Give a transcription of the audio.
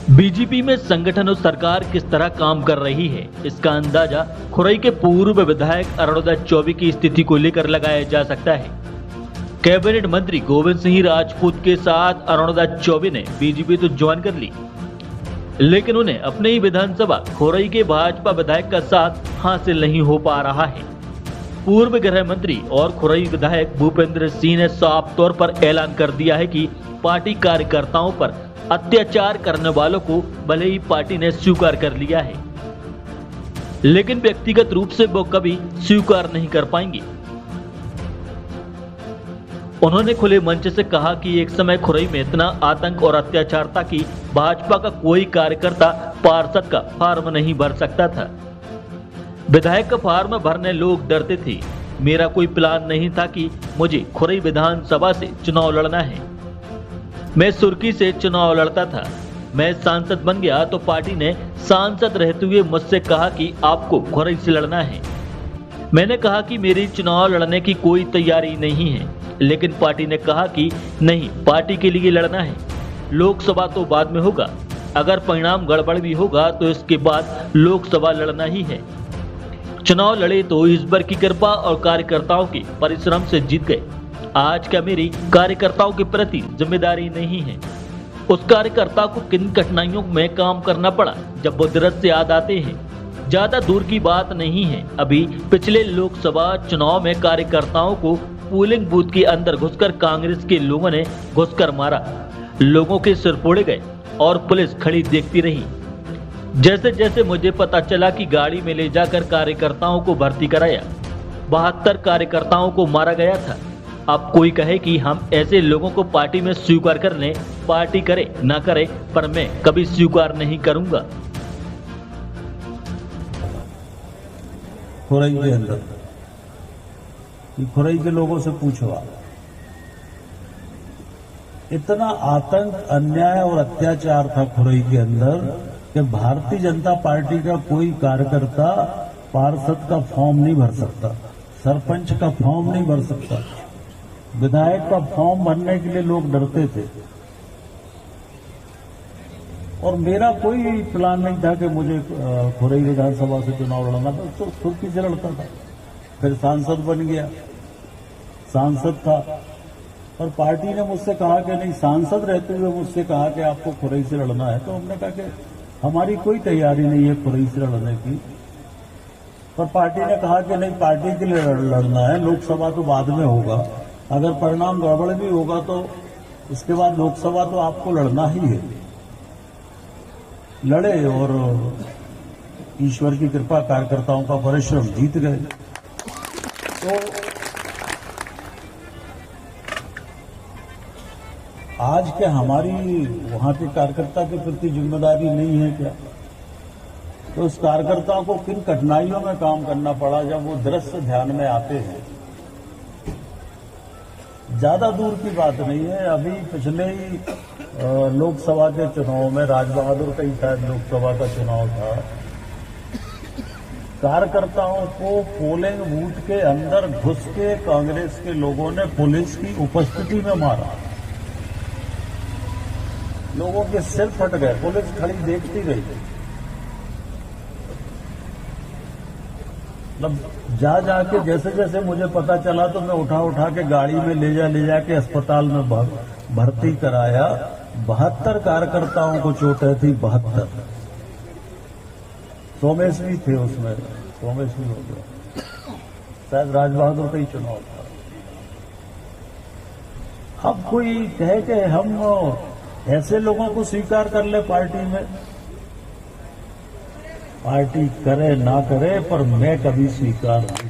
BJP में संगठन और सरकार किस तरह काम कर रही है, इसका अंदाजा खुरई के पूर्व विधायक अरुणोदय चौबे की स्थिति को लेकर लगाया जा सकता है। कैबिनेट मंत्री गोविंद सिंह राजपूत के साथ अरुणोदय चौबे ने बीजेपी तो ज्वाइन कर ली, लेकिन उन्हें अपने ही विधानसभा खुरई के भाजपा विधायक का साथ हासिल नहीं हो पा रहा है। पूर्व गृह मंत्री और खुरई विधायक भूपेंद्र सिंह ने साफ तौर पर ऐलान कर दिया है कि पार्टी कार्यकर्ताओं पर अत्याचार करने वालों को भले ही पार्टी ने स्वीकार कर लिया है, लेकिन व्यक्तिगत रूप से वो कभी स्वीकार नहीं कर पाएंगे। उन्होंने खुले मंच से कहा कि एक समय खुरई में इतना आतंक और अत्याचार था कि भाजपा का कोई कार्यकर्ता पार्षद का फार्म नहीं भर सकता था। विधायक का फार्म भरने लोग डरते थे। मेरा कोई प्लान नहीं था कि मुझे खुरई विधानसभा से चुनाव लड़ना है। मैं सुर्खी से चुनाव लड़ता था। मैं सांसद बन गया तो पार्टी ने सांसद रहते हुए मुझसे कहा कि आपको खुरई से लड़ना है। मैंने कहा कि मेरी चुनाव लड़ने की कोई तैयारी नहीं है, लेकिन पार्टी ने कहा कि नहीं, पार्टी के लिए लड़ना है। लोकसभा तो बाद में होगा, अगर परिणाम गड़बड़ भी होगा तो इसके बाद लोकसभा लड़ना ही है। चुनाव लड़े तो ईश्वर की कृपा और कार्यकर्ताओं के परिश्रम से जीत गए। आज क्या मेरी कार्यकर्ताओं के प्रति जिम्मेदारी नहीं है? उस कार्यकर्ता को किन कठिनाइयों में काम करना पड़ा जब वो दरद से याद आते हैं। ज्यादा दूर की बात नहीं है, अभी पिछले लोकसभा चुनाव में कार्यकर्ताओं को पोलिंग बूथ के अंदर घुसकर कांग्रेस के लोगों ने घुसकर मारा। लोगों के सिर फोड़े गए और पुलिस खड़ी देखती रही। जैसे जैसे मुझे पता चला कि गाड़ी में ले जाकर कार्यकर्ताओं को भर्ती कराया। 72 कार्यकर्ताओं को मारा गया था। अब कोई कहे कि हम ऐसे लोगों को पार्टी में स्वीकार कर लें, पार्टी करे ना करे, पर मैं कभी स्वीकार नहीं करूंगा। खुरई के अंदर खुरई के लोगों से पूछो आप, इतना आतंक, अन्याय और अत्याचार था खुरई के अंदर कि भारतीय जनता पार्टी का कोई कार्यकर्ता पार्षद का फॉर्म नहीं भर सकता, सरपंच का फॉर्म नहीं भर सकता, विधायक का फॉर्म भरने के लिए लोग डरते थे। और मेरा कोई प्लान नहीं था कि मुझे खुरई विधानसभा से चुनाव लड़ना था, तो सुर्खी से लड़ता था। फिर सांसद बन गया, सांसद था, और पार्टी ने मुझसे कहा कि नहीं, सांसद रहते हुए मुझसे कहा कि आपको खुरई से लड़ना है। तो हमने कहा कि हमारी कोई तैयारी नहीं है खुरई से लड़ने की, पर पार्टी ने कहा कि नहीं, पार्टी के लिए लड़ना है, लोकसभा तो बाद में होगा, अगर परिणाम गड़बड़ भी होगा तो उसके बाद लोकसभा तो आपको लड़ना ही है। लड़े और ईश्वर की कृपा, कार्यकर्ताओं का परिश्रम, जीत गए। तो आज क्या हमारी वहां के कार्यकर्ता के प्रति जिम्मेदारी नहीं है क्या? तो उस कार्यकर्ताओं को किन कठिनाइयों में काम करना पड़ा जब वो दृश्य ध्यान में आते हैं। ज्यादा दूर की बात नहीं है, अभी पिछले ही लोकसभा के चुनाव में, राजबहादुर का ही शायद लोकसभा का चुनाव था, कार्यकर्ताओं को पोलिंग बूथ के अंदर घुस के कांग्रेस के लोगों ने पुलिस की उपस्थिति में मारा। लोगों के सिर फट गए, पुलिस खड़ी देखती रही। मतलब जा जाके जैसे जैसे मुझे पता चला तो मैं उठा के गाड़ी में ले जाके अस्पताल में भर्ती कराया। 72 कार्यकर्ताओं को चोटें थी, 72। सोमेश भी थे उसमें, सोमेश भी हो गया, शायद राजबहादुर का ही चुनाव था। अब कोई कहे कि हम ऐसे लोगों को स्वीकार कर ले पार्टी में, पार्टी करे ना करे, पर मैं कभी स्वीकार नहीं